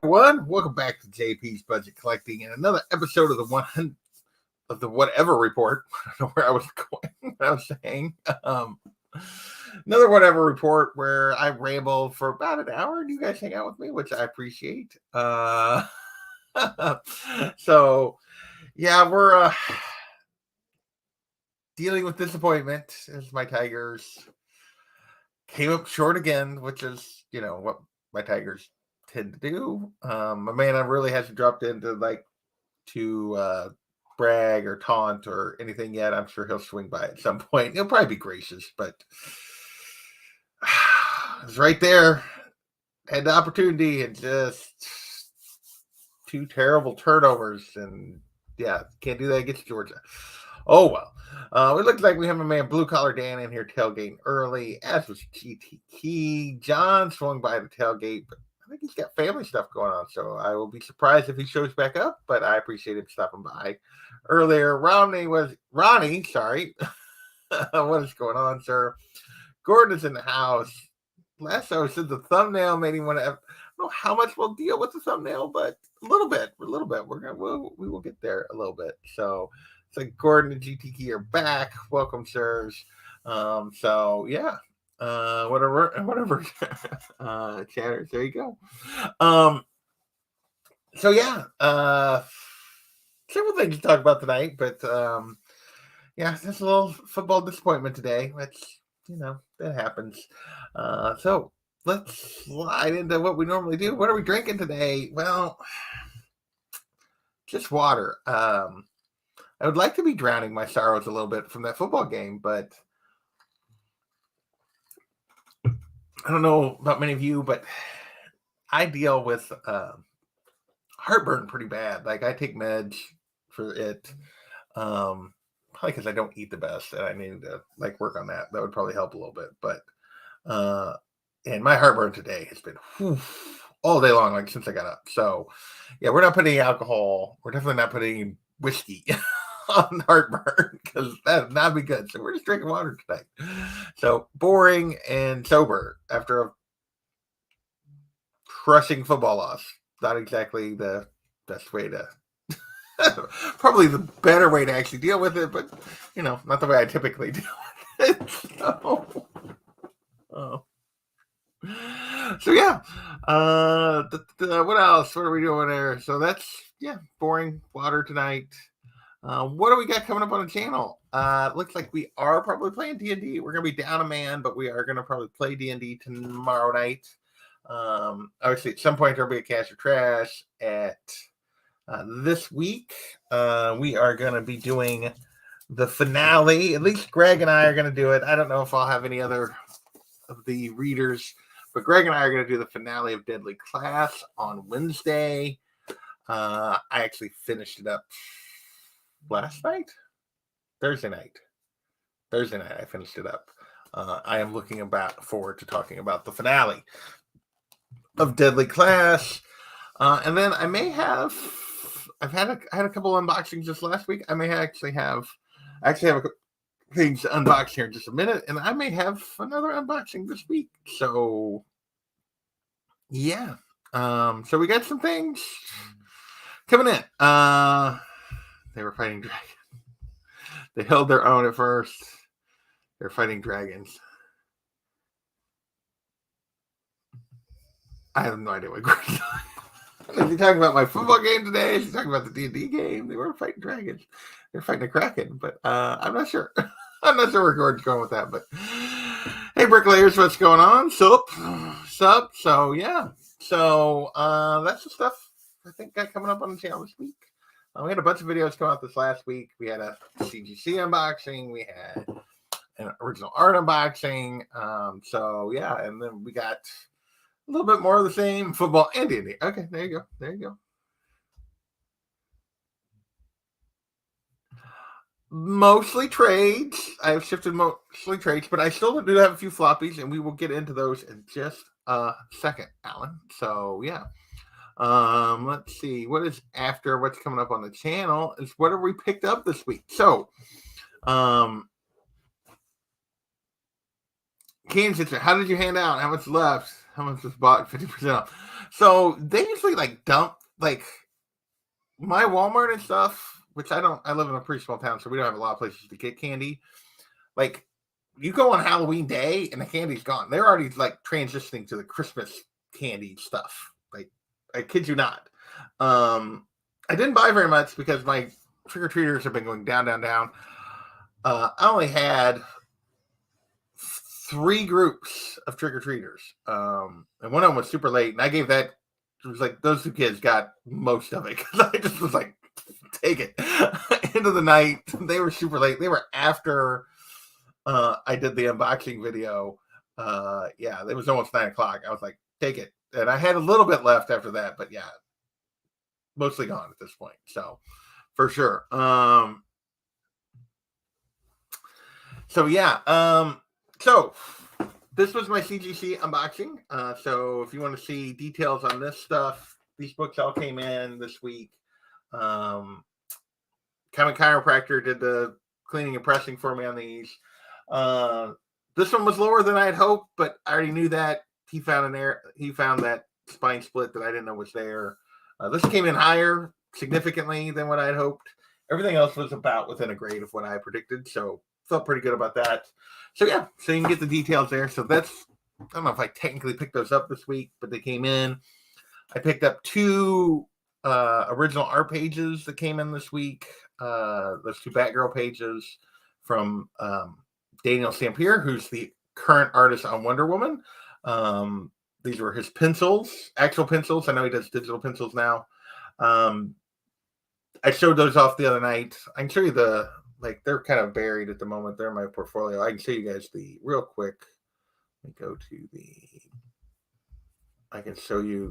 everyone, welcome back to JP's Budget Collecting and another episode of the whatever report. I don't know where I was going. What I was saying, another whatever report where I ramble for about an hour and you guys hang out with me, which I appreciate. So yeah, we're dealing with disappointment as my Tigers came up short again, which is what my Tigers tend to do. My man really hasn't dropped into to brag or taunt or anything yet. I'm sure he'll swing by at some point. He'll probably be gracious, but it's right there. Had the opportunity and just two terrible turnovers, and yeah, can't do that against Georgia. Oh well. It looks like we have a man Blue Collar Dan in here tailgating early, as was GT Key. John swung by the tailgate, but I think he's got family stuff going on, so I will be surprised if he shows back up, but I appreciate him stopping by earlier. Ronnie, sorry. What is going on, sir? Gordon is in the house. Lasso said the thumbnail made him want to. I don't know how much we'll deal with the thumbnail, but a little bit. We will get there a little bit. So it's like Gordon and GTK are back. Welcome, sirs. So yeah. Whatever. Chatters. There you go. So yeah. Several things to talk about tonight, but yeah, there's a little football disappointment today, which that happens. So let's slide into what we normally do. What are we drinking today? Well, just water. I would like to be drowning my sorrows a little bit from that football game, but I don't know about many of you, but I deal with heartburn pretty bad. Like, I take meds for it. Probably because I don't eat the best, and I need to work on that. That would probably help a little bit. But and my heartburn today has been all day long, since I got up. So yeah, we're not putting alcohol. We're definitely not putting whiskey on heartburn, because that would not be good. So we're just drinking water tonight. So boring and sober after a crushing football loss. Not exactly the best way to. Probably the better way to actually deal with it, but not the way I typically deal with it. So yeah. What else? What are we doing there? So that's boring water tonight. What do we got coming up on the channel? Looks like we are probably playing D&D. We're gonna be down a man, but we are gonna probably play D&D tomorrow night. Obviously, at some point there'll be a Cash or Trash at. This week, we are going to be doing the finale. At least Greg and I are going to do it. I don't know if I'll have any other of the readers, but Greg and I are going to do the finale of Deadly Class on Wednesday. I actually finished it up Thursday night. I finished it up. I am looking forward to talking about the finale of Deadly Class. And then I may have. I had a couple unboxings just last week. I may actually have a couple things to unbox here in just a minute, and I may have another unboxing this week. So yeah, so we got some things coming in. They were fighting dragons. They held their own at first. They're fighting dragons. I have no idea what Greg's Is he talking about my football game today? Is he talking about the D&D game? They were fighting dragons. They're fighting a kraken, but I'm not sure. I'm not sure where Gordon's going with that. But hey, bricklayers, what's going on? Sup. So yeah. So that's the stuff I think got coming up on the channel this week. We had a bunch of videos come out this last week. We had a CGC unboxing. We had an original art unboxing. So yeah, and then we got a little bit more of the same, football and D&D. Okay, there you go. Mostly trades. I've shifted mostly trades, but I still do have a few floppies, and we will get into those in just a second, Alan. So yeah. Let's see. What is after what's coming up on the channel is what have we picked up this week? So Kansas, how did you hand out? How much left? How much was bought? 50% off. So they usually like dump like my Walmart and stuff, which I live in a pretty small town, so we don't have a lot of places to get candy. Like you go on Halloween day and the candy's gone. They're already like transitioning to the Christmas candy stuff. Like I kid you not. I didn't buy very much because my trick-or-treaters have been going down, down, down. I only had 3 groups of trick-or-treaters. And one of them was super late, and I gave that, it was like those 2 kids got most of it because I just was like, take it. End of the night, they were super late. They were after I did the unboxing video. Yeah, it was almost 9 o'clock. I was like, take it. And I had a little bit left after that, but yeah, mostly gone at this point. So for sure. So yeah. So this was my CGC unboxing. So if you want to see details on this stuff, these books all came in this week. Comic Chiropractor did the cleaning and pressing for me on these. This one was lower than I had hoped, but I already knew that. He found that spine split that I didn't know was there. This came in higher significantly than what I had hoped. Everything else was about within a grade of what I predicted, so felt pretty good about that. So yeah, so you can get the details there. So that's, I don't know if I technically picked those up this week, but they came in. I picked up 2 original art pages that came in this week. Those 2 Batgirl pages from Daniel Sampier, who's the current artist on Wonder Woman. These were his pencils, actual pencils. I know he does digital pencils now. I showed those off the other night. I can show you they're kind of buried at the moment. They're in my portfolio. I can show you guys the real quick. Let me go to I can show you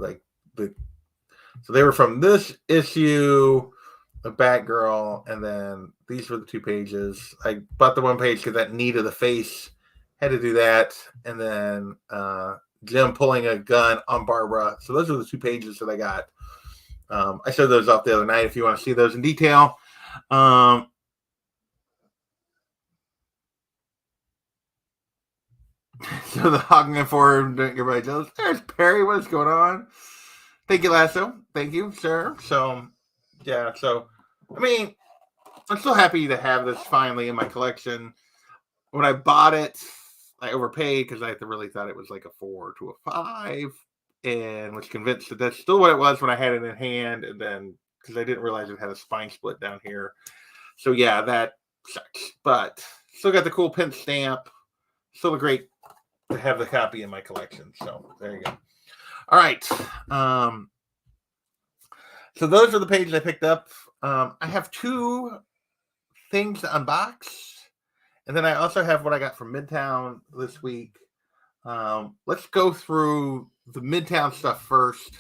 so they were from this issue, the Batgirl, and then these were the 2 pages. I bought the 1 page because that knee to the face had to do that, and then Jim pulling a gun on Barbara. So those are the 2 pages that I got. I showed those off the other night if you want to see those in detail. So the Hogging Forum, everybody knows. There's Perry. What's going on? Thank you, Lasso. Thank you, sir. So, yeah. So, I mean, I'm so happy to have this finally in my collection. When I bought it, I overpaid because I really thought it was like a 4 to a 5, and was convinced that that's still what it was when I had it in hand, and then because I didn't realize it had a spine split down here. So yeah, that sucks. But still got the cool pen stamp. Still great to have the copy in my collection. So there you go. All right. So those are the pages I picked up. I have 2 things to unbox. And then I also have what I got from Midtown this week. Let's go through the Midtown stuff first.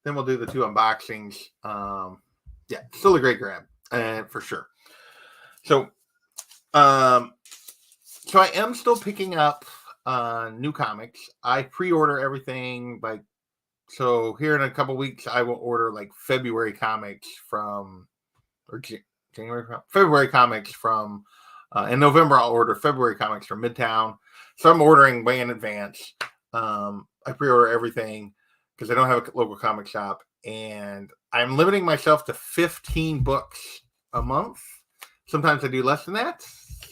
Then we'll do the 2 unboxings. Yeah, still a great grab, for sure. So, so I am still picking up new comics. I pre-order everything. So here in a couple weeks, I will order February comics February comics from. In November, I'll order February comics from Midtown. So I'm ordering way in advance. I pre-order everything because I don't have a local comic shop. And I'm limiting myself to 15 books a month. Sometimes I do less than that.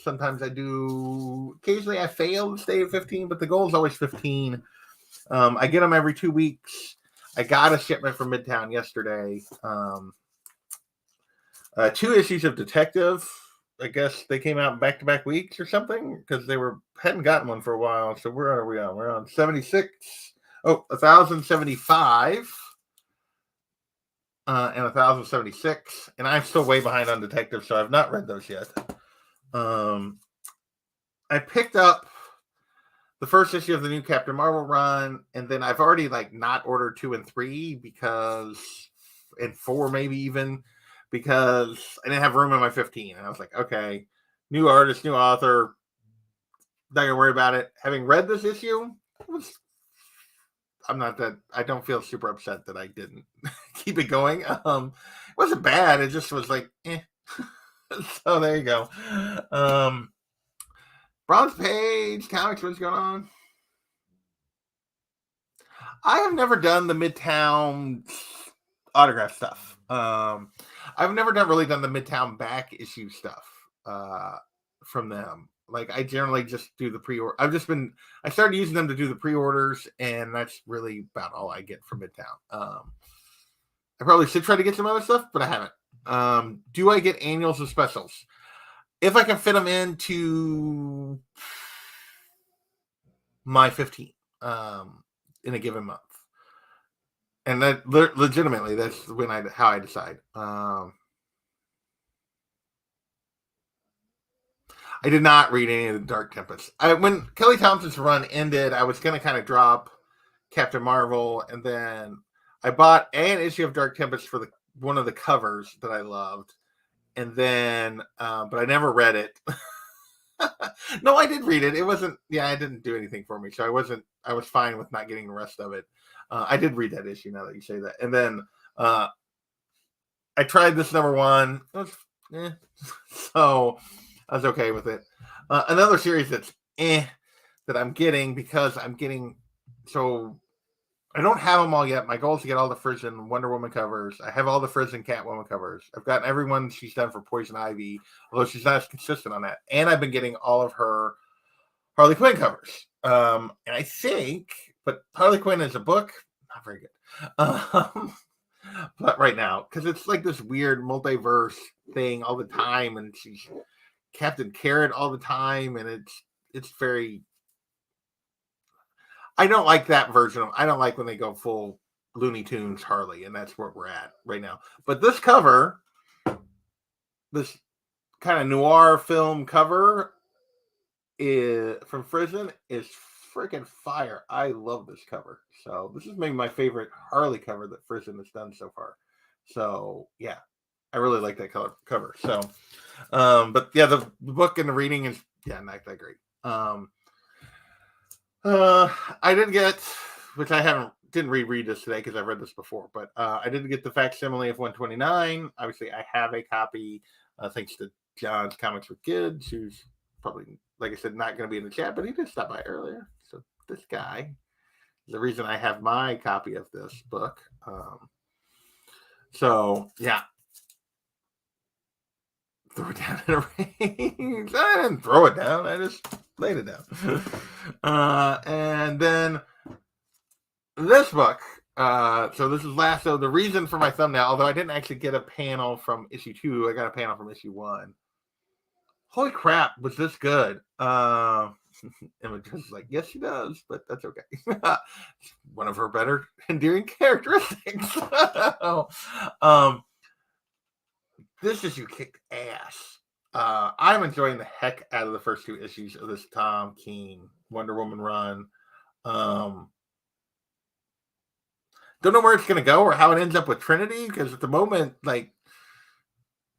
Sometimes occasionally I fail to stay at 15, but the goal is always 15. I get them every 2 weeks. I got a shipment from Midtown yesterday. 2 issues of Detective. I guess they came out back-to-back weeks or something because they hadn't gotten one for a while. So where are we on? We're on 76. 1,075 and 1,076. And I'm still way behind on Detective, so I've not read those yet. I picked up the first issue of the new Captain Marvel run, and then I've already not ordered 2 and 3 and 4 maybe even, because I didn't have room in my 15. And I was like, okay, new artist, new author, not gonna worry about it. Having read this issue, I don't feel super upset that I didn't keep it going. It wasn't bad. It just was eh. So there you go. Bronze Page Comics, what's going on? I have never done the Midtown autograph stuff. I've never really done the Midtown back issue stuff from them. Like I generally just do the pre-order. I started using them to do the pre-orders, and that's really about all I get from Midtown. I probably should try to get some other stuff, but I haven't. Do I get annuals and specials? If I can fit them into my 15 in a given month. And that legitimately, that's how I decide. I did not read any of the Dark Tempest. When Kelly Thompson's run ended, I was going to kind of drop Captain Marvel, and then I bought an issue of Dark Tempest for one of the covers that I loved, and then, but I never read it. No, I did read it. It wasn't. Yeah, it didn't do anything for me, so I was fine with not getting the rest of it. I did read that issue now that you say that. And then I tried this number 1. It was, so I was okay with it. Another series that's that I'm getting because so I don't have them all yet. My goal is to get all the Frisian Wonder Woman covers. I have all the Frisian Catwoman covers. I've gotten everyone she's done for Poison Ivy, although she's not as consistent on that. And I've been getting all of her Harley Quinn covers. And I think, but Harley Quinn is a book, not very good. But right now, because it's like this weird multiverse thing all the time, and she's Captain Carrot all the time, and it's very. I don't like that version of. I don't like when they go full Looney Tunes Harley, and that's where we're at right now. But this cover, this kind of noir film cover, is from Frisian is freaking fire. I love this cover. So this is maybe my favorite Harley cover that Frisian has done so far. So yeah, I really like that cover. So, but yeah, the book and the reading is not that great. I did get, which I didn't reread this today because I've read this before, but I did get the facsimile of 129. Obviously, I have a copy thanks to John's Comics with Kids, who's probably, like I said, not going to be in the chat, but he did stop by earlier. So this guy is the reason I have my copy of this book. So yeah, throw it down in a range. I didn't throw it down. I just laid it down. And then this book. So this is Lasso. The reason for my thumbnail, although I didn't actually get a panel from issue 2, I got a panel from issue 1. Holy crap, was this good? Emma is like, yes, she does, but that's okay. One of her better endearing characteristics. This issue kicked ass. I'm enjoying the heck out of the first 2 issues of this Tom King Wonder Woman run. Don't know where it's going to go or how it ends up with Trinity, because at the moment, like,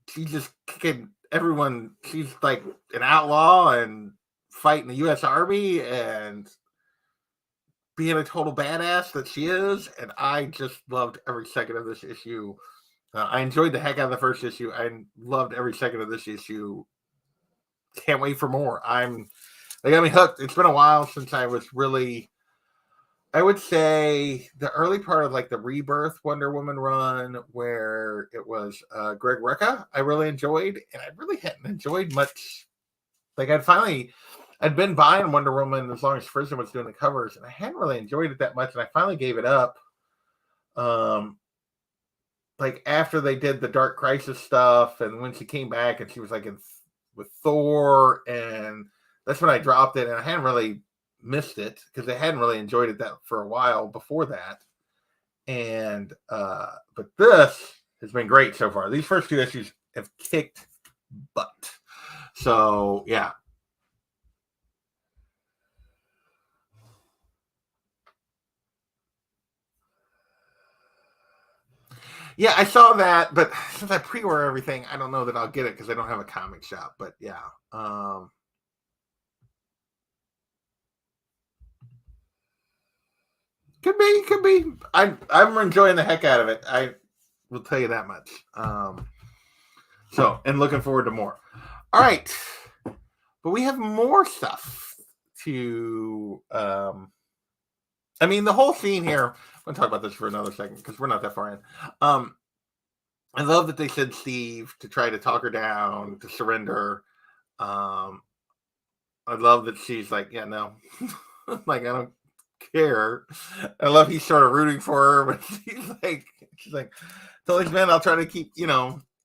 she's just kicking everyone. She's like an outlaw and fighting the U.S. Army and being a total badass that she is. And I just loved every second of this issue. I enjoyed the heck out of the first issue. I loved every second of this issue. Can't wait for more. They got me hooked. It's been a while since I was really, I would say the early part of like the Rebirth Wonder Woman run where it was Greg Rucka, I really enjoyed, and I really hadn't enjoyed much. Like I'd been buying Wonder Woman as long as Frisian was doing the covers, and I hadn't really enjoyed it that much, and I finally gave it up. Like after they did the Dark Crisis stuff, and when she came back and she was like with Thor, and that's when I dropped it, and I hadn't really missed it because I hadn't really enjoyed it that for a while before that. And but this has been great so far. These first 2 issues have kicked butt. So yeah. Yeah, I saw that, but since I pre-order everything, I don't know that I'll get it because I don't have a comic shop. But yeah, could be. I'm enjoying the heck out of it. I will tell you that much. So, and looking forward to more. All right, but we have more stuff to I mean, the whole scene here. I'm going to talk about this for another second because we're not that far in. I love that they sent Steve to try to talk her down to surrender. I love that she's like, yeah, no, like I don't care. I love he's sort of rooting for her, but she's like, tell these men I'll try to keep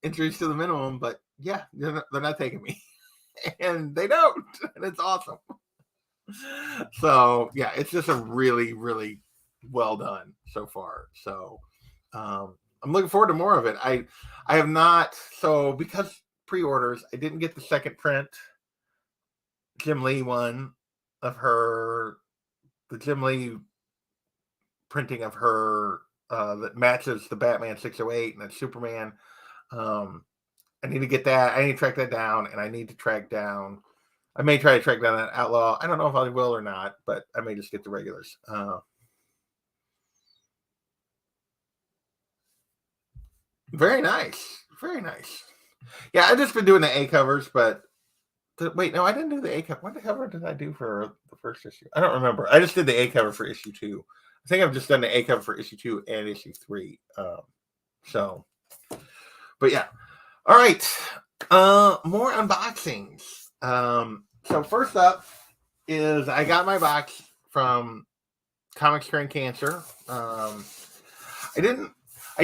injuries to the minimum, but yeah, they're not taking me, and they don't, and it's awesome. So yeah, it's just a really, really well done so far. So I'm looking forward to more of it. I have not, so because pre-orders, I didn't get the second print Jim Lee one of her, the Jim Lee printing of her that matches the Batman 608 and the Superman. I need to get that. I need to track that down, and I need to track down. I may try to track down that Outlaw. I don't know if I will or not, but I may just get the regulars. Very nice. Very nice. Yeah, I've just been doing the A covers, but wait, no, I didn't do the A cover. What cover did I do for the first issue? I don't remember. I just did the A cover for issue 2. I think I've just done the A cover for issue 2 and issue 3. So, but yeah. All right. More unboxings. So first up is I got my box from Comics Curing Cancer. I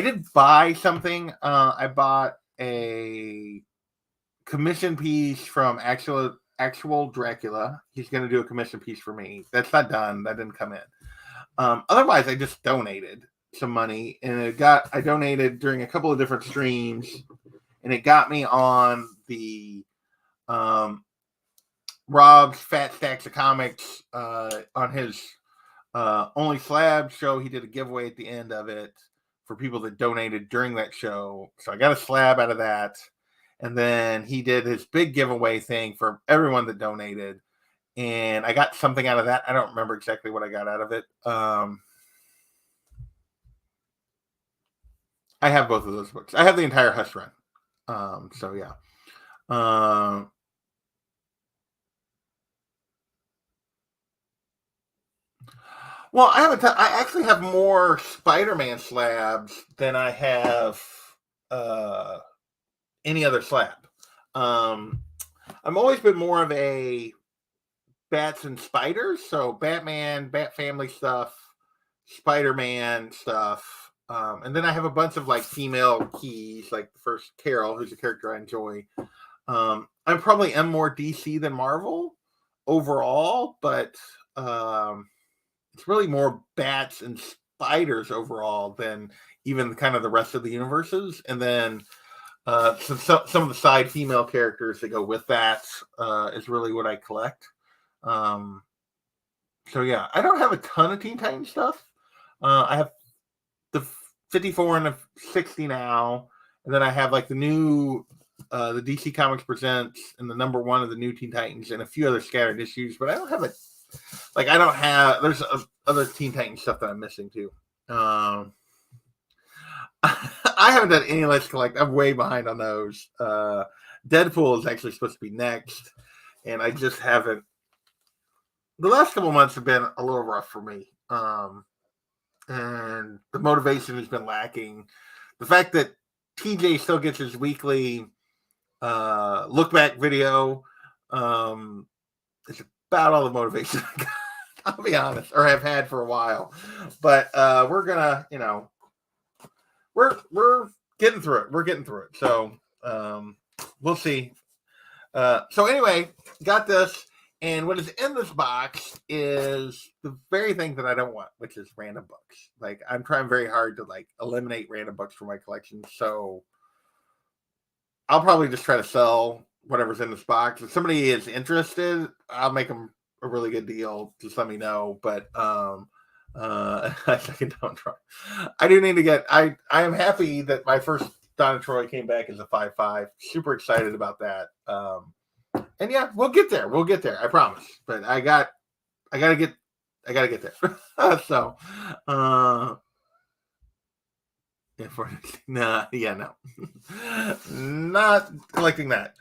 did buy something. I bought a commission piece from actual Dracula. He's going to do a commission piece for me. That's not done. That didn't come in. Otherwise, I just donated some money, and I donated during a couple of different streams, and it got me on the Rob's Fat Stacks of Comics on his Only Slab show. He did a giveaway at the end of it for people that donated during that show. So I got a slab out of that. And then he did his big giveaway thing for everyone that donated. And I got something out of that. I don't remember exactly what I got out of it. I have both of those books. I have the entire Hush run. So yeah. Well, I actually have more Spider-Man slabs than I have any other slab. I've always been more of a Bats and Spiders, so Batman, Bat Family stuff, Spider-Man stuff, and then I have a bunch of like female keys, like the first Carol, who's a character I enjoy. I probably am more DC than Marvel overall, but it's really more bats and spiders overall than even kind of the rest of the universes. And then some of the side female characters that go with that is really what I collect. So yeah, I don't have a ton of Teen Titans stuff. I have the 54 and the 60 now, and then I have like the new the DC Comics Presents and the #1 of the new Teen Titans and a few other scattered issues, but I don't have there's other Teen Titans stuff that I'm missing too. I haven't done any Let's Collect. I'm way behind on those. Deadpool is actually supposed to be next, and I just haven't. The last couple months have been a little rough for me, and the motivation has been lacking. The fact that TJ still gets his weekly look back video is about all the motivation I got. I'll be honest, or have had for a while. But we're gonna, we're getting through it. We're getting through it. So we'll see. So anyway, got this. And what is in this box is the very thing that I don't want, which is random books. Like, I'm trying very hard to eliminate random books from my collection. So I'll probably just try to sell whatever's in this box. If somebody is interested, I'll make them a really good deal. Just let me know. But I don't try. I do need to get. I am happy that my first Donna Troy came back as a 5/5. Super excited about that. And yeah, we'll get there. We'll get there. I promise. But I gotta get there. So, no, not collecting that.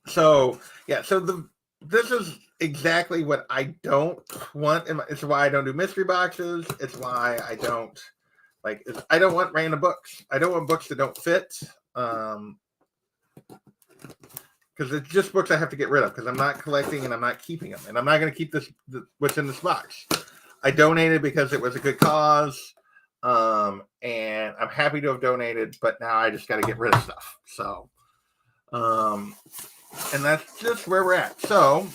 So yeah, so this is exactly what I don't want. It's why I don't do mystery boxes. It's why I don't I don't want random books. I don't want books that don't fit. Because it's just books I have to get rid of because I'm not collecting and I'm not keeping them. And I'm not going to keep what's in this box. I donated because it was a good cause. And I'm happy to have donated, but now I just got to get rid of stuff. So, and that's just where we're at. So,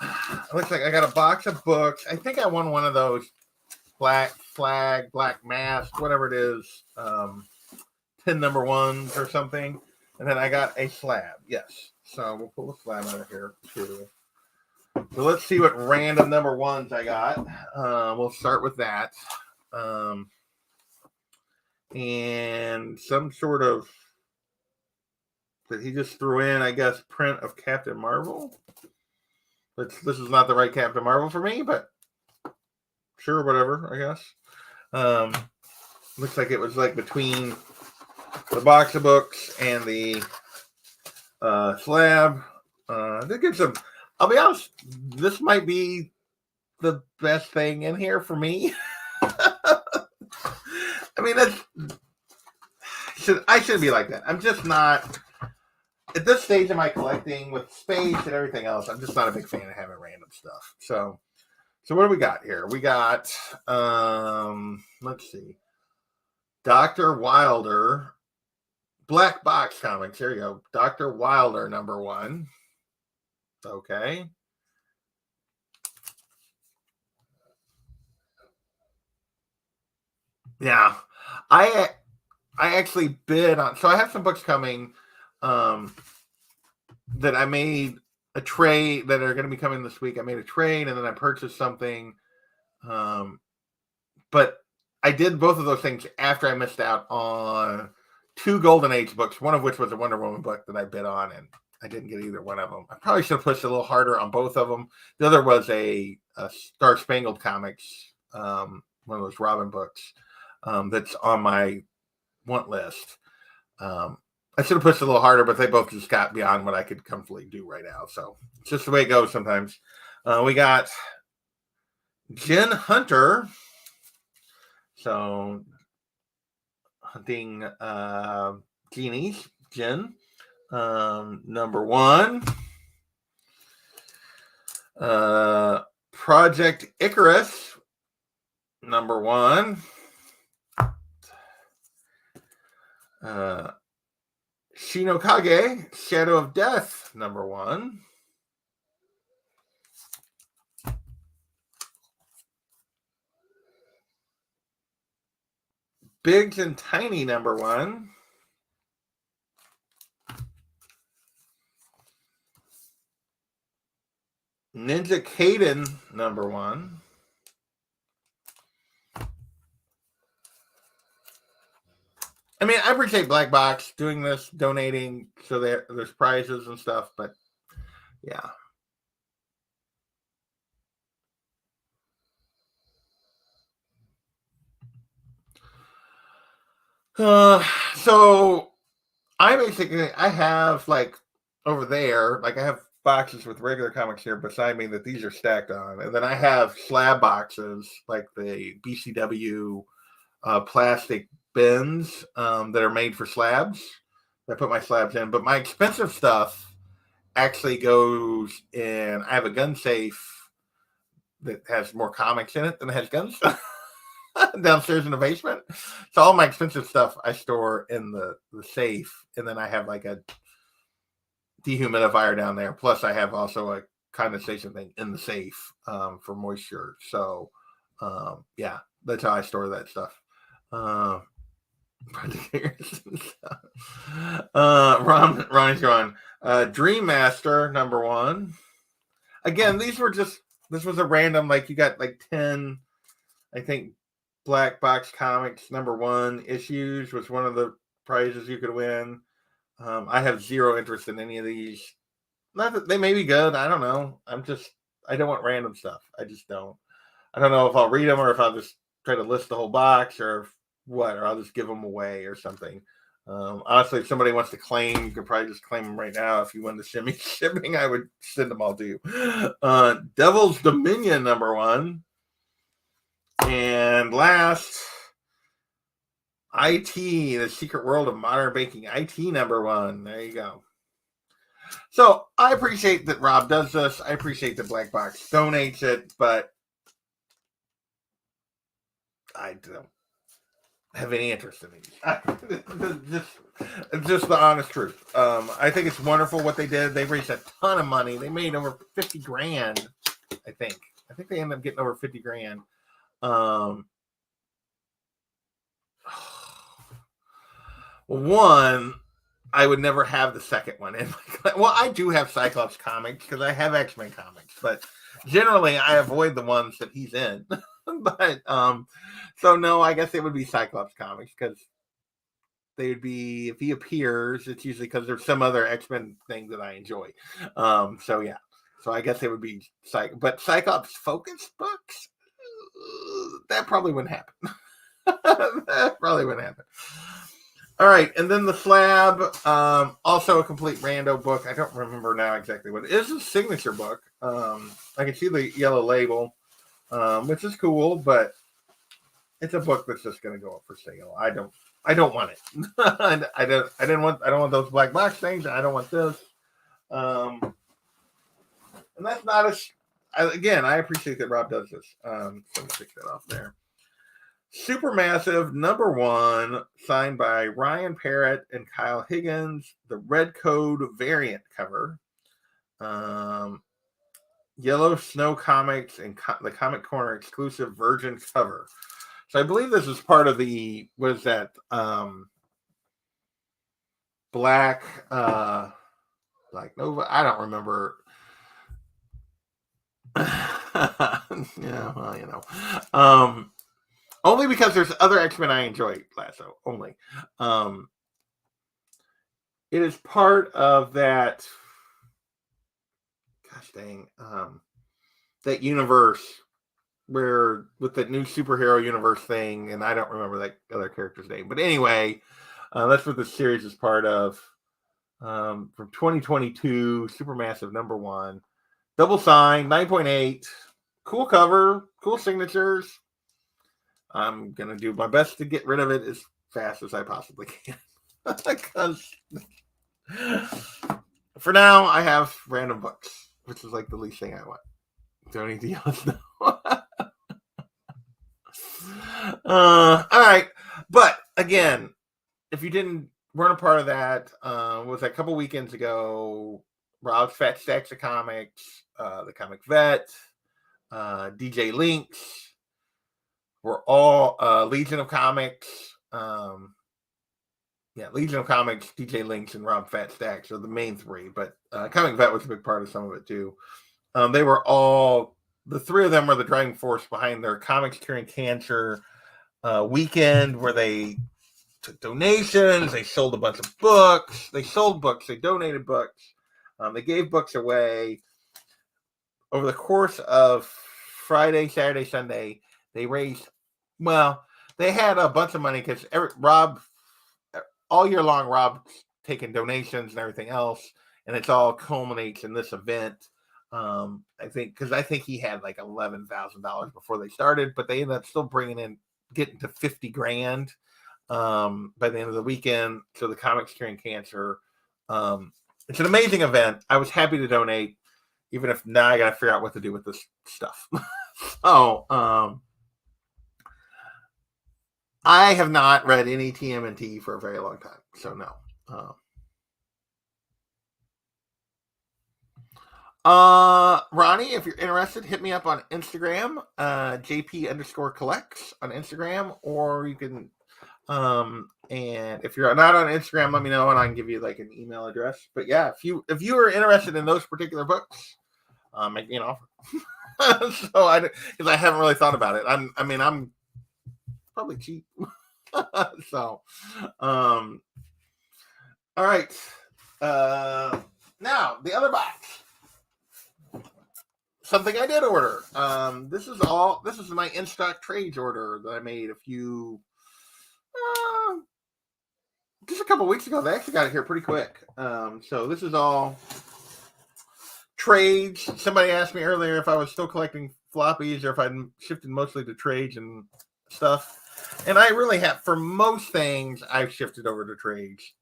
it looks like I got a box of books. I think I won one of those black flag, black mask, whatever it is, 10 number ones or something. And then I got a slab. Yes. So we'll pull the slab out of here too. So let's see what random number ones I got. We'll start with that. And some sort of that he just threw in, I guess, print of Captain Marvel. This is not the right Captain Marvel for me, but sure, whatever, I guess. Looks like it was like between the box of books and the slab. That gives them, I'll be honest, this might be the best thing in here for me. I mean, I shouldn't be like that. I'm just not, at this stage of my collecting with space and everything else, I'm just not a big fan of having random stuff. So what do we got here? We got, let's see, Dr. Wilder, Black Box Comics. There you go. Dr. Wilder, number one. Okay. Yeah. I actually bid on, so I have some books coming that I made a trade that are going to be coming this week. I made a trade and then I purchased something. But I did both of those things after I missed out on 2 Golden Age books, one of which was a Wonder Woman book that I bid on, and I didn't get either one of them. I probably should have pushed a little harder on both of them. The other was a Star Spangled Comics, one of those Robin books that's on my want list. I should have pushed a little harder, but they both just got beyond what I could comfortably do right now. So it's just the way it goes sometimes. We got Jen Hunter. So hunting genies, Jen. Number one. Project Icarus, number one. Shinokage, Shadow of Death, number one. Biggs and Tiny, number one. Ninja Kaiden, number one. I mean, I appreciate Black Box doing this, donating, so there's prizes and stuff, but yeah. So I have like over there, like I have boxes with regular comics here beside me that these are stacked on, and then I have slab boxes like the BCW plastic bins that are made for slabs. I put my slabs in, but my expensive stuff actually goes in. I have a gun safe that has more comics in it than it has guns downstairs in the basement. So all my expensive stuff I store in the safe, and then I have like a dehumidifier down there. Plus, I have also a condensation thing in the safe for moisture. So yeah, that's how I store that stuff. Ronnie's gone. Dream Master, number one. Again, this was a random, like you got like 10, I think, Black Box Comics number one issues was one of the prizes you could win. I have zero interest in any of these. Not that they may be good. I don't know. I don't want random stuff. I just don't. I don't know if I'll read them or if I'll just try to list the whole box or what, or I'll just give them away or something. Honestly, if somebody wants to claim, you could probably just claim them right now. If you want the shipping, I would send them all to you. Devil's Dominion #1. And last, IT, The Secret World of Modern Baking, IT #1. There you go. So I appreciate that Rob does this. I appreciate that Black Box donates it, but I don't have any interest in these. just the honest truth. I think it's wonderful what they did. They raised a ton of money. They made over 50 grand, I think. I think they ended up getting over 50 grand. One, I would never have the second one. Well, I do have Cyclops comics because I have X-Men comics, but generally I avoid the ones that he's in. But so no, I guess it would be Cyclops comics because they would be, if he appears, it's usually because there's some other X-Men thing that I enjoy. So yeah, so I guess it would be but Cyclops focused books, that probably wouldn't happen. That probably wouldn't happen. All right, and then the Slab, also a complete rando book. I don't remember now exactly what it is. It's a signature book. I can see the yellow label, which is cool, but it's a book that's just going to go up for sale. I don't want it. I don't want those black box things. I don't want this. And that's not again, I appreciate that Rob does this. So let me take that off there. Supermassive #1, signed by Ryan Parrott and Kyle Higgins. The Red Code variant cover. Yellow Snow Comics and the Comic Corner exclusive Virgin cover. So I believe this is part of the, what is that? Black Nova. I don't remember. Yeah, well, you know. Only because there's other X-Men I enjoy, Lasso. Only. It is part of that. Gosh dang. That universe where, with the new superhero universe thing, and I don't remember that other character's name. But anyway, that's what the series is part of. From 2022, Supermassive #1. Double sign, 9.8. Cool cover, cool signatures. I'm going to do my best to get rid of it as fast as I possibly can. Because for now, I have random books, which is like the least thing I want. Don't anything else know. All right. But again, if you weren't a part of that, was a couple weekends ago, Rob's Fat Stacks of Comics, the Comic Vet, DJ Links, were all Legion of Comics. Legion of Comics, DJ Links, and Rob Fat Stacks are the main three, but Comic Vet was a big part of some of it too. They were all, the three of them were the driving force behind their Comics Curing Cancer weekend, where they took donations, they sold a bunch of books, they sold books, they donated books, they gave books away. Over the course of Friday, Saturday, Sunday, they raised, they had a bunch of money because Rob, all year long, Rob's taking donations and everything else, and it's all culminates in this event. I think he had like $11,000 before they started, but they ended up still getting to 50 grand by the end of the weekend. So the Comics Curing Cancer, it's an amazing event. I was happy to donate, even if now I got to figure out what to do with this stuff. So I have not read any TMNT for a very long time, so no. Ronnie, if you're interested, hit me up on Instagram, JP_collects on Instagram, or you can, and if you're not on Instagram, let me know and I can give you like an email address. But yeah, if you are interested in those particular books, make me an offer. So because I haven't really thought about it. I'm probably cheap. So, all right. Now the other box. Something I did order. This is my in-stock trades order that I made just a couple weeks ago. They actually got it here pretty quick. So this is all trades. Somebody asked me earlier if I was still collecting floppies or if I'd shifted mostly to trades and stuff. And I really have, for most things, I've shifted over to trades.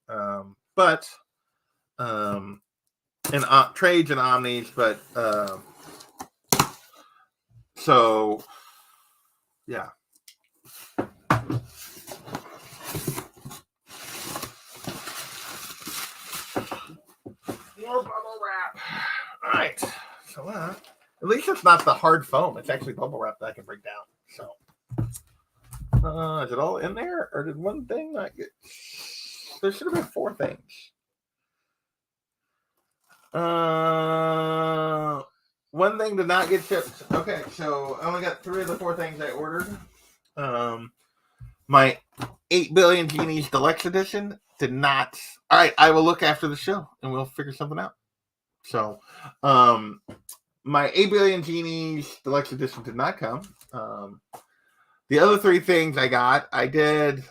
But trades and omnis, but so yeah. More bubble wrap. All right. So at least it's not the hard foam. It's actually bubble wrap that I can break down. So is it all in there, or did one thing not get? There should have been 4 things. One thing did not get shipped. Okay, so I only got 3 of the 4 things I ordered. My 8 Billion Genies Deluxe Edition did not. All right, I will look after the show and we'll figure something out. So, my 8 Billion Genies Deluxe Edition did not come. The other 3 things I got, I did.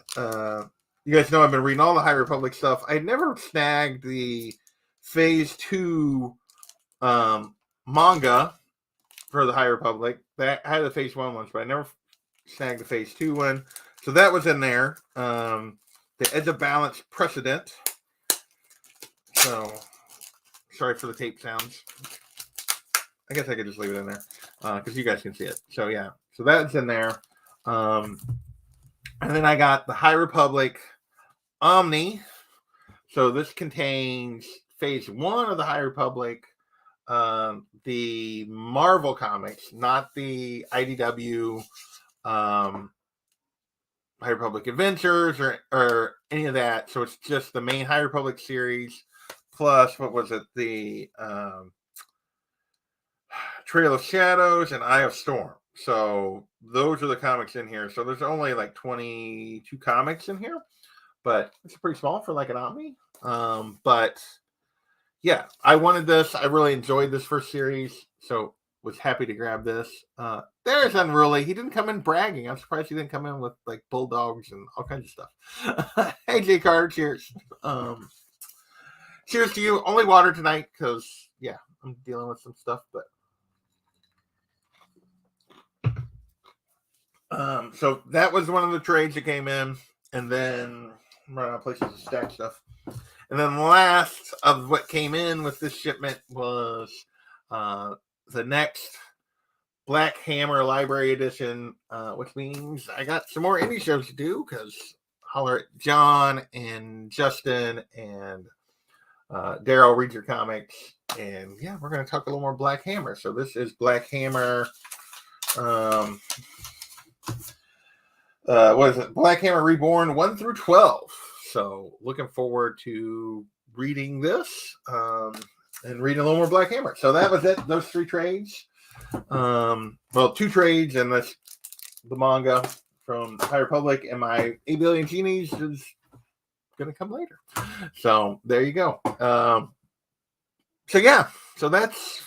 You guys know I've been reading all the High Republic stuff. I never snagged the Phase 2 manga for the High Republic. I had the Phase 1 ones, but I never snagged the Phase 2 one. So that was in there. The Edge of Balance Precedent. So, sorry for the tape sounds. I guess I could just leave it in there because you guys can see it. So, yeah. So that's in there. And then I got the High Republic Omni. So this contains Phase 1 of the High Republic, the Marvel comics, not the IDW High Republic Adventures or any of that. So it's just the main High Republic series plus, what was it? The Trail of Shadows and Eye of Storm. So those are the comics in here. So there's only like 22 comics in here, but it's pretty small for like an Omni. But yeah, I wanted this. I really enjoyed this first series, so was happy to grab this. There's Unruly. He didn't come in bragging. I'm surprised he didn't come in with like bulldogs and all kinds of stuff. Hey, J Card, cheers. Cheers to you. Only water tonight because, yeah, I'm dealing with some stuff. But so that was one of the trades that came in, and then I'm running out of places to stack stuff. And then last of what came in with this shipment was the next Black Hammer Library Edition, which means I got some more indie shows to do because holler at John and Justin and Daryl read your comics. And yeah, we're going to talk a little more Black Hammer. So this is Black Hammer. What is it? Black Hammer Reborn 1 through 12. So looking forward to reading this and reading a little more Black Hammer. So that was it. Those 3 trades. Well, 2 trades and the manga from High Republic, and my 8 Billion Genies is going to come later. So there you go. So yeah, so that's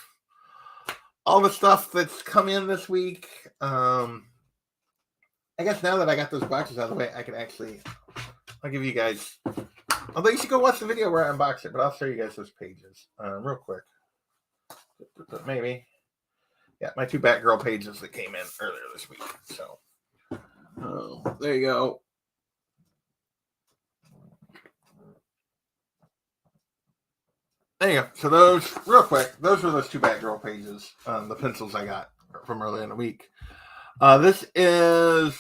all the stuff that's come in this week. I guess now that I got those boxes out of the way, I can actually, I'll give you guys, although you should go watch the video where I unbox it, but I'll show you guys those pages real quick. Maybe. Yeah, my 2 Batgirl pages that came in earlier this week. So, there you go. There you go. So those, real quick, those were those 2 Batgirl pages, the pencils I got from earlier in the week. This is...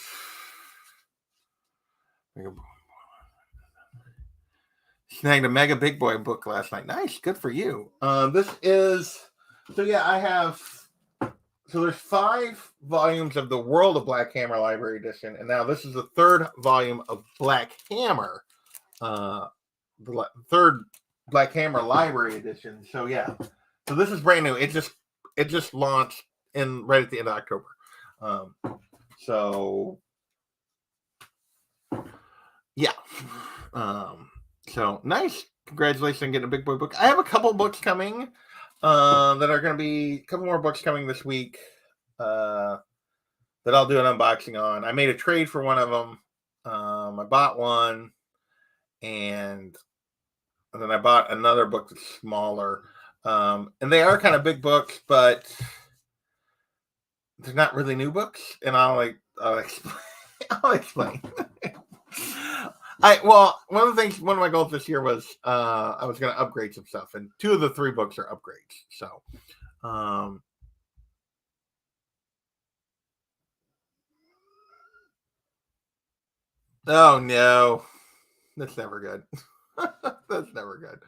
Snagged a Mega Big Boy book last night. Nice. Good for you. This is... So yeah, I have... So there's 5 volumes of the World of Black Hammer Library Edition, and now this is the 3rd volume of Black Hammer, the 3rd Black Hammer Library Edition. So yeah, so this is brand new. It just launched right at the end of October. So yeah, so nice. Congratulations on getting a big boy book. I have a couple books coming. That are going to be a couple more books coming this week that I'll do an unboxing on. I made a trade for one of them. I bought one, and then I bought another book that's smaller. And they are kind of big books, but they're not really new books. And I'll explain. I'll explain. One of my goals this year was I was going to upgrade some stuff, and 2 of the 3 books are upgrades. So, oh no, that's never good. That's never good.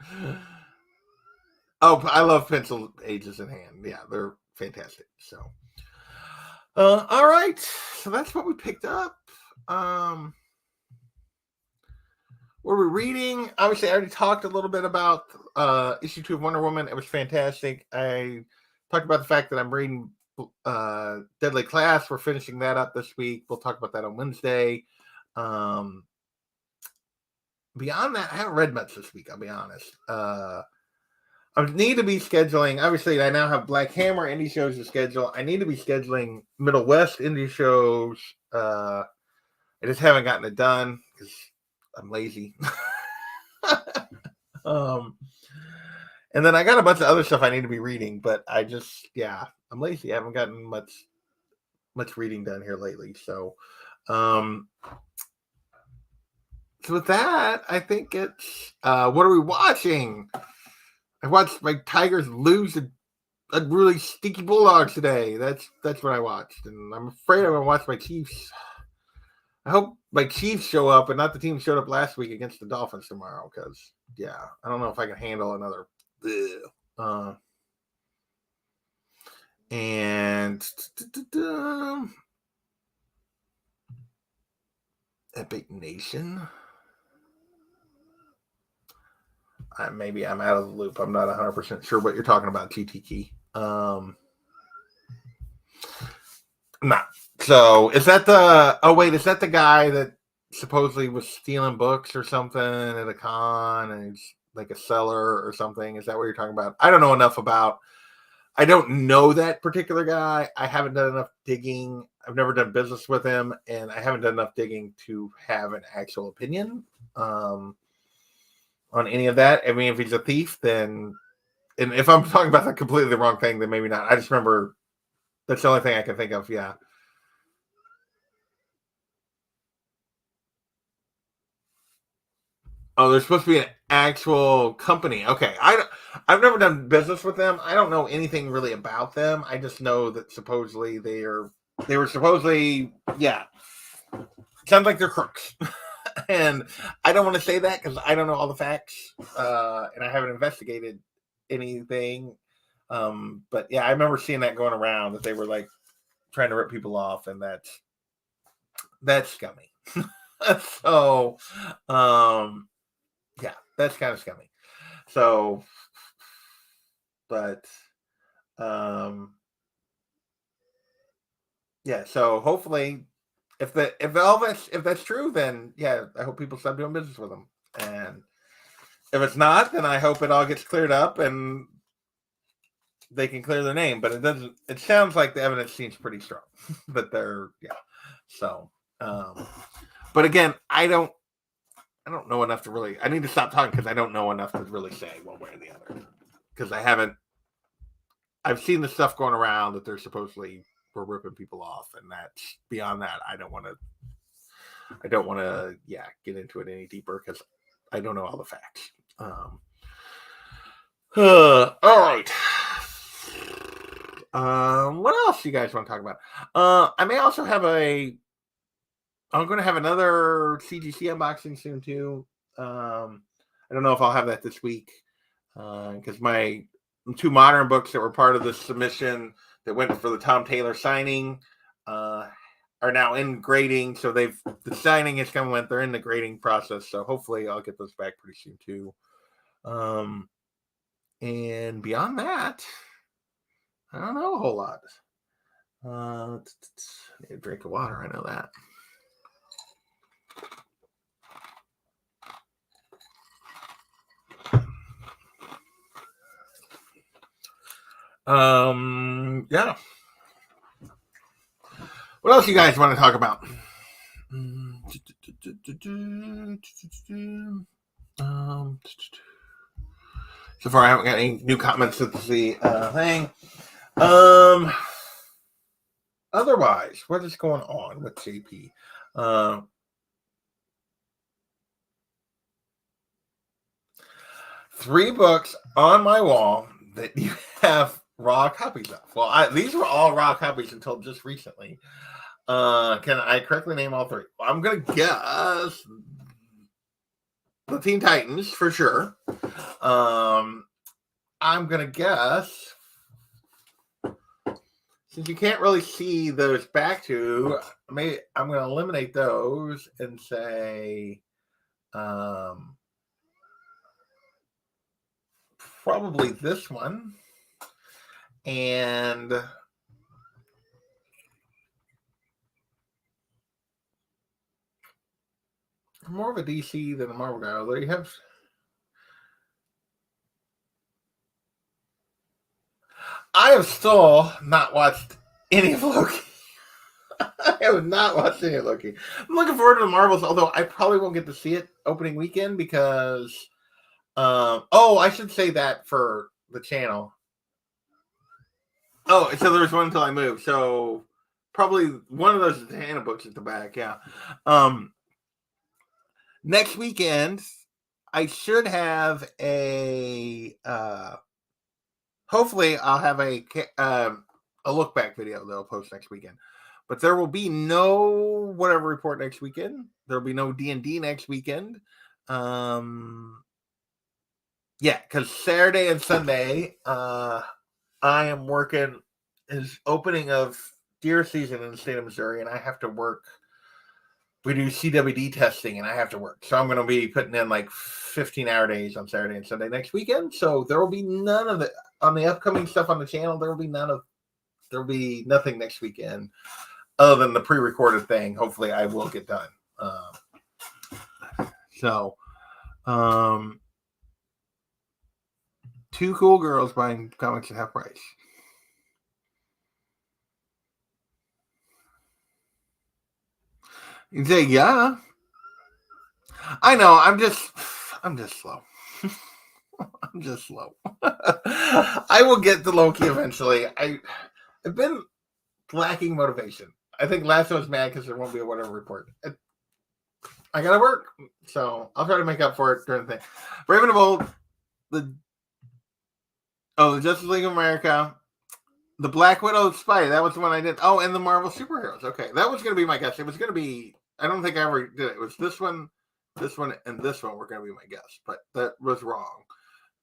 Oh, I love pencil ages in hand. Yeah, they're fantastic. So, all right. So that's what we picked up. What we're reading, obviously, I already talked a little bit about issue 2 of Wonder Woman. It was fantastic. I talked about the fact that I'm reading Deadly Class. We're finishing that up this week. We'll talk about that on Wednesday. Beyond that, I haven't read much this week, I'll be honest. I need to be scheduling. Obviously, I now have Black Hammer indie shows to schedule. I need to be scheduling Middle West indie shows. I just haven't gotten it done because I'm lazy. And then I got a bunch of other stuff I need to be reading, but I'm lazy. I haven't gotten much reading done here lately. So, so with that, I think it's what are we watching? I watched my Tigers lose a really stinky Bulldogs today. That's what I watched, and I'm afraid I'm gonna watch my Chiefs. I hope my Chiefs show up and not the team that showed up last week against the Dolphins tomorrow. Because I don't know if I can handle another. And Epic Nation. Maybe I'm out of the loop. I'm not 100% sure what you're talking about, GTK. Nah. So is that is that the guy that supposedly was stealing books or something at a con and he's like a seller or something? Is that what you're talking about? I don't know enough about. I don't know that particular guy. I haven't done enough digging. I've never done business with him, and I haven't done enough digging to have an actual opinion on any of that. I mean, if he's a thief, then, and if I'm talking about the completely wrong thing, then maybe not. I just remember that's the only thing I can think of. Yeah. Oh, there's supposed to be an actual company. Okay, I've never done business with them. I don't know anything really about them. I just know that supposedly they were supposedly sounds like they're crooks. And I don't want to say that because I don't know all the facts, and I haven't investigated anything. But yeah, I remember seeing that going around that they were like trying to rip people off, and that's scummy. So, that's kind of scummy. So, but so hopefully if that's true, then I hope people stop doing business with them. And if it's not, then I hope it all gets cleared up and they can clear their name. But it sounds like the evidence seems pretty strong that they're so but again, I don't know enough to really. I need to stop talking because I don't know enough to really say one way or the other. Because I've seen the stuff going around that they're supposedly were ripping people off, and that's beyond that. I don't want to get into it any deeper because I don't know all the facts. All right. What else do you guys want to talk about? I may also have I'm going to have another CGC unboxing soon too. I don't know if I'll have that this week because my 2 modern books that were part of the submission that went for the Tom Taylor signing are now in grading. So the signing is coming. They're in the grading process. So hopefully I'll get those back pretty soon too. And beyond that, I don't know a whole lot. I need a drink of water. I know that. What else you guys want to talk about? So far, I haven't got any new comments to the thing. Otherwise, what is going on with JP? 3 books on my wall that you have raw copies of. Well, these were all raw copies until just recently. Can I correctly name all 3? Well, I'm gonna guess the Teen Titans for sure. I'm gonna guess, since you can't really see those back two, maybe I'm gonna eliminate those and say probably this one and more of a DC than a Marvel guy, although you have. I have still not watched any of Loki. I have not watched any of Loki. I'm looking forward to the Marvels, although I probably won't get to see it opening weekend because. I should say that for the channel. Oh, so there was one until I moved. So probably one of those is the Hannah books at the back. Yeah. Next weekend, I should have a. Hopefully, I'll have a look back video that I'll post next weekend. But there will be no whatever report next weekend. There will be no D&D next weekend. Yeah, because Saturday and Sunday, I am working is opening of deer season in the state of Missouri, and I have to work. We do CWD testing, and I have to work. So I'm going to be putting in like 15-hour days on Saturday and Sunday next weekend. So there will be none of it on the upcoming stuff on the channel. There will be nothing next weekend other than the pre-recorded thing. Hopefully, I will get done. Two cool girls buying comics at half price. You say, yeah. I know. I'm just slow. I'm just slow. I will get to Loki eventually. I've been lacking motivation. I think last time I was mad because there won't be a whatever report. I gotta work, so I'll try to make up for it during the thing. Raven of Old, the Justice League of America, the Black Widow Spidey. That was the one I did. Oh, and the Marvel superheroes. Okay, that was gonna be my guess. It was gonna be. I don't think I ever did it. It was this one, and this one were gonna be my guess, but that was wrong.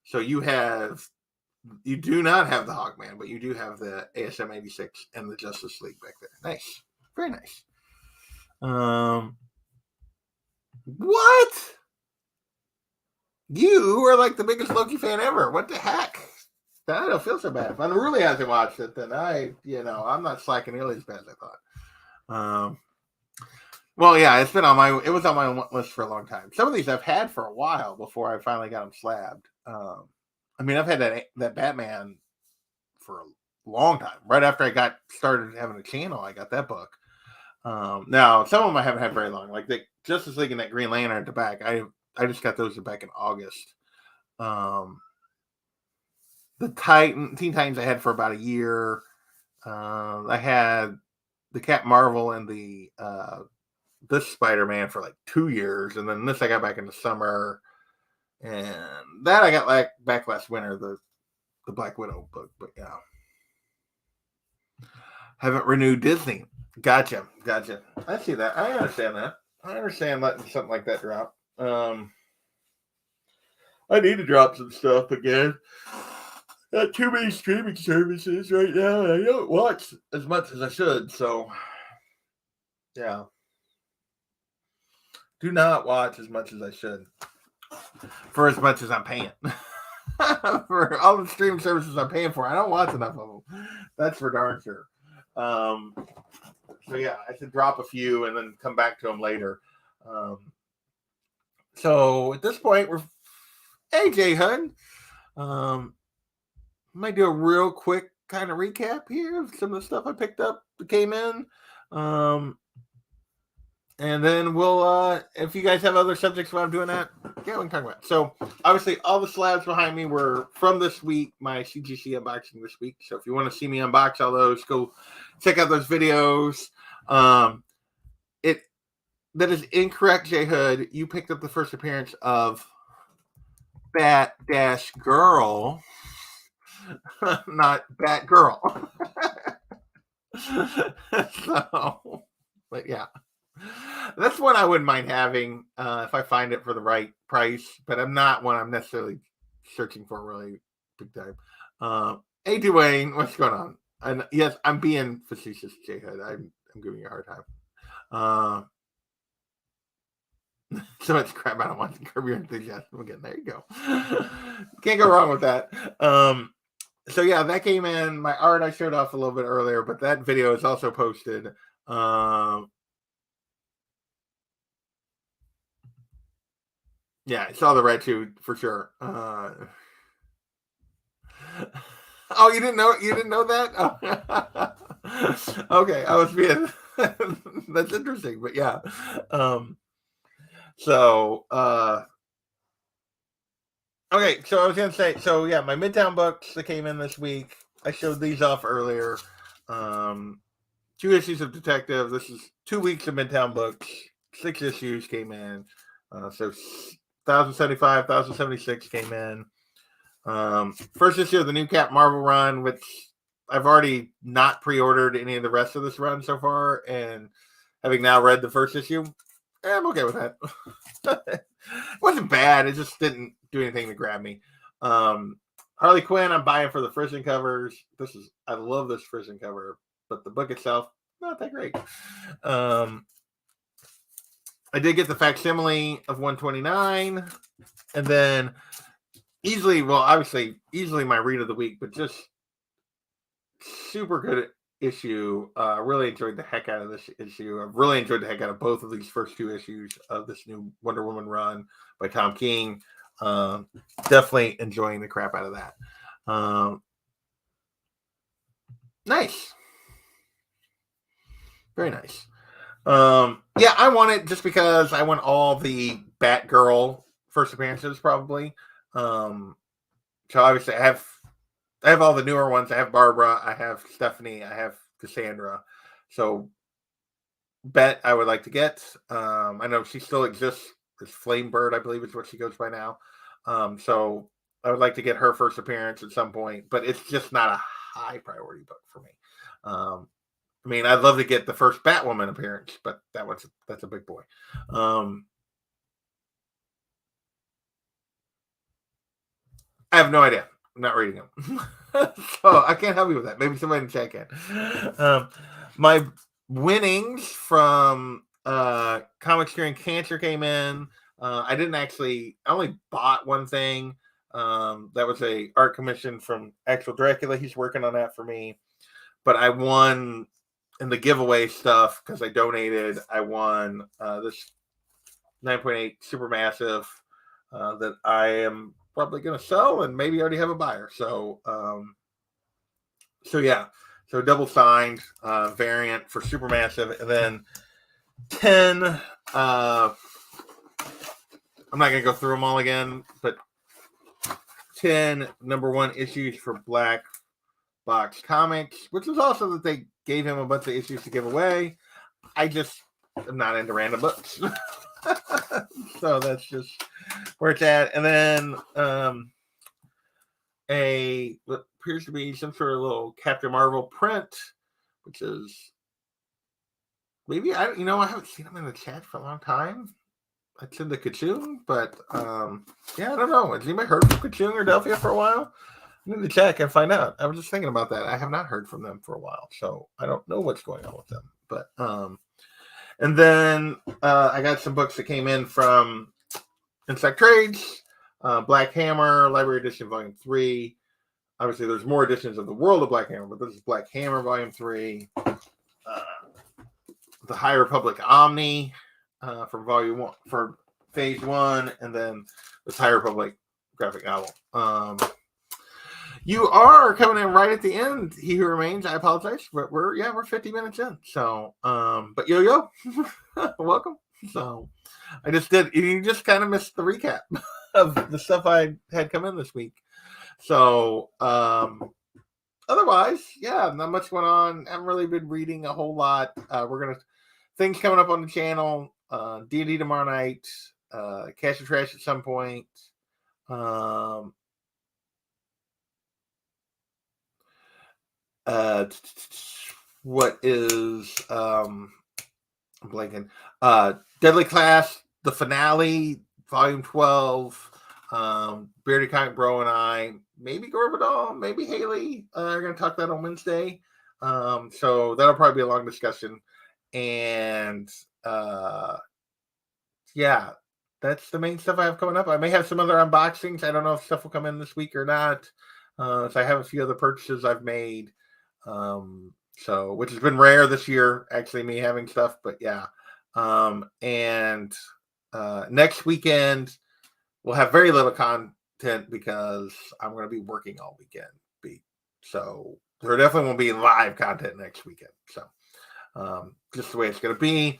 So you do not have the Hawkman, but you do have the ASM 86 and the Justice League back there. Nice, very nice. What? You are like the biggest Loki fan ever. What the heck? I don't feel so bad. If Unruly hasn't watched it, then I'm not slacking nearly as bad as I thought. Well, yeah, it was on my list for a long time. Some of these I've had for a while before I finally got them slabbed. I've had that Batman for a long time. Right after I got started having a channel, I got that book. Now, some of them I haven't had very long, like the Justice League and that Green Lantern at the back. I just got those back in August. The Teen Titans I had for about a year. I had the Captain Marvel and the this Spider-Man for like 2 years, and then this I got back in the summer, and that I got back last winter, the Black Widow book. But yeah, haven't renewed Disney. Gotcha. I see that. I understand that. I understand letting something like that drop. I need to drop some stuff again. Got too many streaming services right now, and I don't watch as much as I should. So, yeah. Do not watch as much as I should for as much as I'm paying. For all the streaming services I'm paying for, I don't watch enough of them. That's for darn sure. So yeah, I should drop a few and then come back to them later. So at this point, hey Jay Hud, might do a real quick kind of recap here of some of the stuff I picked up that came in. And then we'll, if you guys have other subjects while I'm doing that, yeah, we can talk about it. So, obviously, all the slabs behind me were from this week, my CGC unboxing this week. So, if you want to see me unbox all those, go check out those videos. That is incorrect, J Hood. You picked up the first appearance of Bat Dash Girl, not Bat Girl. So, but yeah. That's one I wouldn't mind having if I find it for the right price, but I'm not one I'm necessarily searching for really big time. Hey, Dwayne, what's going on? And yes, I'm being facetious, J Hood. I'm giving you a hard time. So much crap I don't want to curb your enthusiasm again. There you go. Can't go wrong with that. So yeah, that came in. My art I showed off a little bit earlier, but that video is also posted. Yeah, I saw the red too for sure. Oh, you didn't know? You didn't know that? Oh. Okay, I was being. That's interesting, but yeah. So, okay, so I was gonna say, so yeah, my Midtown books that came in this week. I showed these off earlier. 2 issues of Detective. This is 2 weeks of Midtown books. 6 issues came in. So 1075, 1076 came in. First issue of the new Cap Marvel run, which I've already not pre-ordered any of the rest of this run so far, and having now read the first issue, I'm okay with that. It wasn't bad. It just didn't do anything to grab me. Harley Quinn, I'm buying for the Frisian covers. I love this Frisian cover, but the book itself, not that great. I did get the facsimile of 129, and then easily my read of the week, but just super good issue. Really enjoyed the heck out of this issue. I've really enjoyed the heck out of both of these first 2 issues of this new Wonder Woman run by Tom King. Definitely enjoying the crap out of that. Nice. Very nice. Yeah, I want it just because I want all the Batgirl first appearances probably. So obviously I have all the newer ones. I have Barbara, I have Stephanie, I have Cassandra. So Bet I would like to get. I know she still exists. This Flamebird, I believe, is what she goes by now. So I would like to get her first appearance at some point, but it's just not a high priority book for me. I mean, I'd love to get the first Batwoman appearance, but that's a big boy. I have no idea. I'm not reading them. So I can't help you with that. Maybe somebody in the chat can. My winnings from Comics Curing Cancer came in. I only bought one thing. That was a art commission from Actual Dracula. He's working on that for me. But I won in the giveaway stuff because I donated. I won this 9.8 Supermassive that I am probably going to sell and maybe already have a buyer. So yeah. So double signed variant for Supermassive, and then 10. I'm not going to go through them all again, but 10 #1 issues for Black Box Comics, which was also that they gave him a bunch of issues to give away. I just am not into random books. So that's just where it's at. And then what appears to be some sort of little Captain Marvel print, which is maybe I haven't seen them in the chat for a long time. It's in the Kachung, but yeah, I don't know. Has anybody heard from Kachung or Delphia for a while? I need to check and find out. I was just thinking about that. I have not heard from them for a while, so I don't know what's going on with them. But and then I got some books that came in from Insect Trades, Black Hammer, Library Edition Volume 3. Obviously, there's more editions of the World of Black Hammer, but this is Black Hammer Volume 3. The High Republic Omni from Volume 1 for Phase 1, and then this High Republic graphic novel. You are coming in right at the end. He who remains. I apologize, but we're 50 minutes in. So, but yo, welcome. So, I just did. You just kind of missed the recap of the stuff I had come in this week. So, otherwise, yeah, not much going on. I haven't really been reading a whole lot. Things coming up on the channel. D&D tomorrow night. Cash and Trash at some point. What is I'm blanking. Deadly Class, the finale, volume 12. Bearded Comic Bro and I, maybe Gorbadal, maybe Haley, are gonna talk that on Wednesday. So that'll probably be a long discussion. And yeah, that's the main stuff I have coming up. I may have some other unboxings. I don't know if stuff will come in this week or not. So I have a few other purchases I've made. So which has been rare this year, actually, me having stuff, but yeah. And next weekend we'll have very little content because I'm going to be working all weekend. So there definitely won't be live content next weekend. So just the way it's going to be.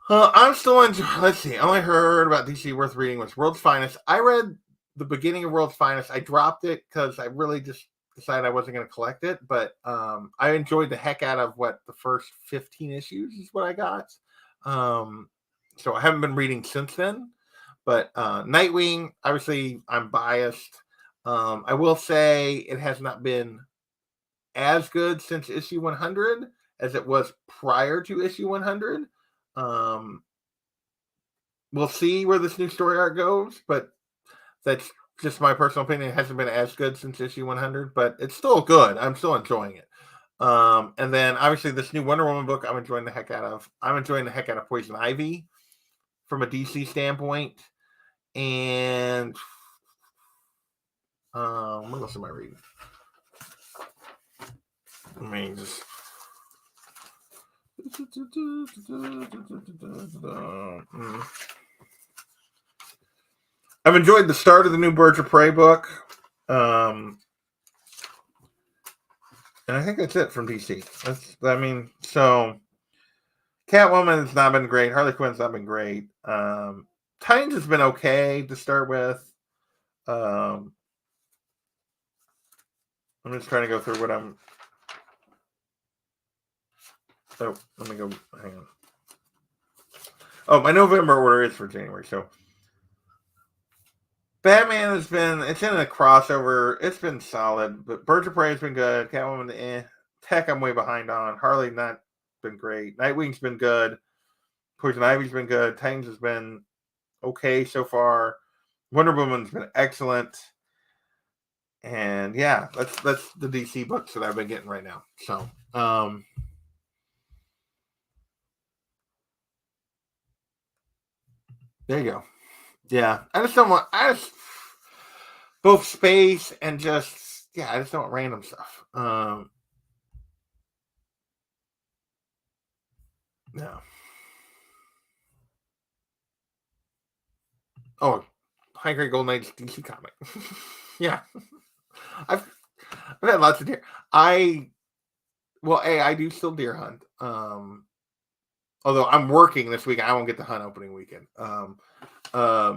I'm still enjoying. Let's see. I only heard about DC worth reading was World's Finest. I read the beginning of World's Finest. I dropped it because I really just decided I wasn't going to collect it. But I enjoyed the heck out of what the first 15 issues is what I got. So I haven't been reading since then. But Nightwing, obviously, I'm biased. I will say it has not been as good since issue 100 as it was prior to issue 100. We'll see where this new story arc goes, but that's just my personal opinion. It hasn't been as good since issue 100, but it's still good. I'm still enjoying it. And then obviously this new Wonder Woman book, I'm enjoying the heck out of. I'm enjoying the heck out of Poison Ivy from a DC standpoint. And what else am I reading? I mean, just I've enjoyed the start of the new Birds of Prey book. And I think that's it from DC. So Catwoman has not been great. Harley Quinn's not been great. Titans has been okay to start with. I'm just trying to go through what I'm. Oh, let me go. Hang on. Oh, my November order is for January. So Batman has been. It's in a crossover. It's been solid, but Birds of Prey has been good. Catwoman, Tech, I'm way behind on. Harley not been great. Nightwing's been good. Poison Ivy's been good. Titans has been okay so far. Wonder Woman's been excellent. And yeah, that's the DC books that I've been getting right now. So there you go. Yeah, I just don't want. Both space and just I just don't want random stuff. No. Oh, High Grade Gold Knight's DC comic. Yeah, I've had lots of deer. I do still deer hunt. Although I'm working this week, I won't get to hunt opening weekend. I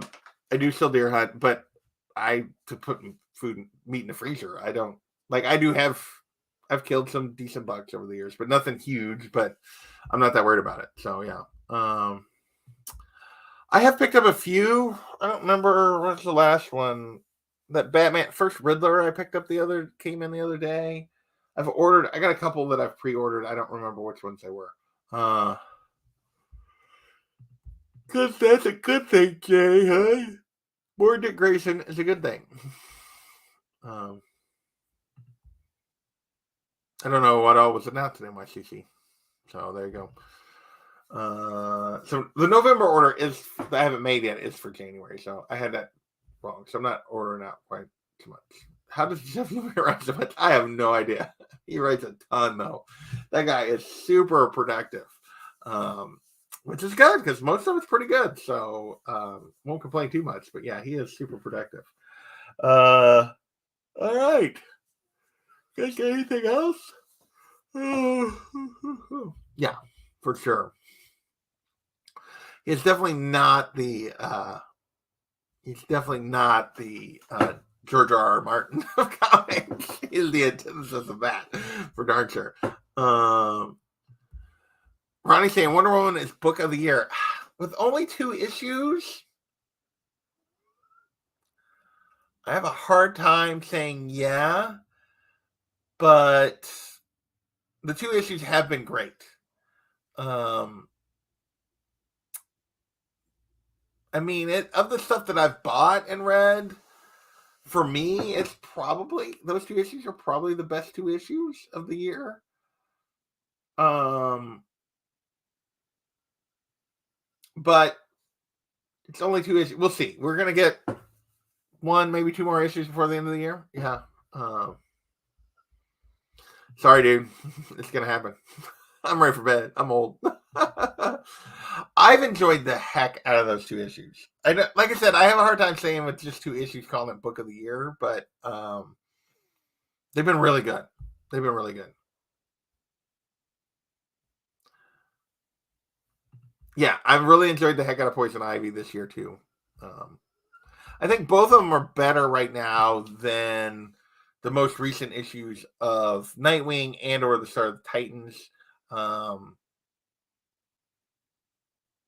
do still deer hunt, but to put meat in the freezer. I don't like. I've killed some decent bucks over the years, but nothing huge. But I'm not that worried about it. So yeah. I have picked up a few. I don't remember what's the last one. That Batman first Riddler I picked up came in the other day. I got a couple that I've pre-ordered. I don't remember which ones they were. Because that's a good thing, Jay, huh? More Dick Grayson is a good thing. I don't know what all was announced in NYCC. So there you go. So the November order I haven't made yet, is for January. So I had that wrong. So I'm not ordering out quite too much. How does Jeff Lemire write so much? I have no idea. He writes a ton, though. That guy is super productive, which is good because most of it's pretty good. So won't complain too much. But yeah, he is super productive. All right. Guys, got anything else? Yeah, for sure. It's definitely not the George R. R. Martin of comics. He's the antithesis of that, for darn sure. Ronnie saying Wonder Woman is book of the year. With only 2 issues, I have a hard time saying yeah, but the 2 issues have been great. I mean, of the stuff that I've bought and read, for me, it's probably those 2 issues are probably the best 2 issues of the year. But it's only 2 issues. We'll see. We're gonna get 1, maybe 2 more issues before the end of the year. Yeah. Sorry, dude. It's gonna happen. I'm ready for bed. I'm old. I've enjoyed the heck out of those 2 issues. Like I said, I have a hard time saying with just 2 issues calling it book of the year, but they've been really good. They've been really good. Yeah, I've really enjoyed the heck out of Poison Ivy this year too. I think both of them are better right now than the most recent issues of Nightwing and or the start of the Titans.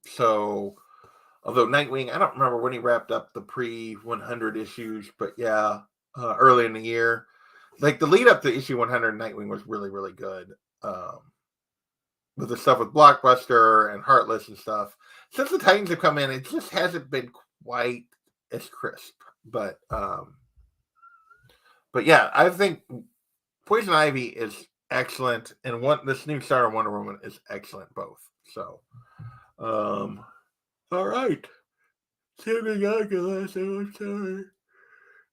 So, although Nightwing, I don't remember when he wrapped up the pre-100 issues, but yeah, early in the year. Like the lead up to issue 100, Nightwing was really, really good. With the stuff with Blockbuster and Heartless and stuff. Since the Titans have come in, it just hasn't been quite as crisp. But yeah, I think Poison Ivy is excellent, and this new start of Wonder Woman is excellent both. So, all right. Sammy got last time. I'm sorry.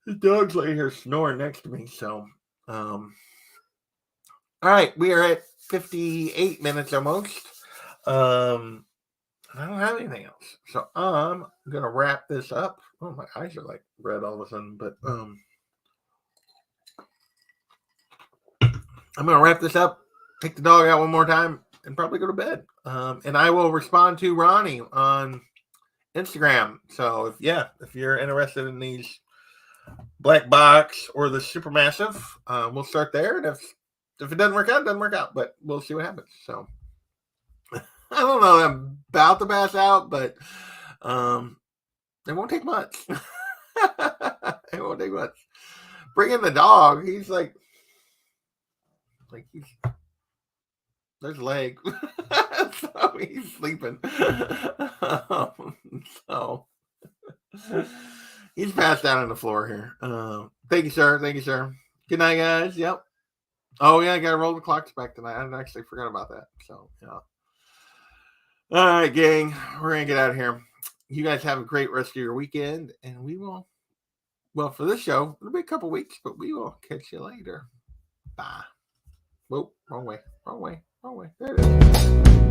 The dog's laying here snoring next to me. So, all right, we are at 58 minutes almost. I don't have anything else, so I'm gonna wrap this up. Oh, my eyes are like red all of a sudden, but I'm gonna wrap this up, take the dog out one more time, and probably go to bed. And I will respond to Ronnie on Instagram. So if you're interested in these Black Box or the Supermassive, we'll start there. And if it doesn't work out, it doesn't work out. But we'll see what happens. So I don't know. I'm about to pass out, but it won't take much. It won't take much. Bring in the dog. He's like he's there's a leg. So he's sleeping. So he's passed out on the floor here. Thank you, sir. Thank you, sir. Good night, guys. Yep. Oh yeah, I gotta roll the clocks back tonight. I actually forgot about that. So yeah. All right, gang. We're gonna get out of here. You guys have a great rest of your weekend, and we will. Well, for this show, it'll be a couple weeks, but we will catch you later. Bye. Whoa, wrong way. There it is.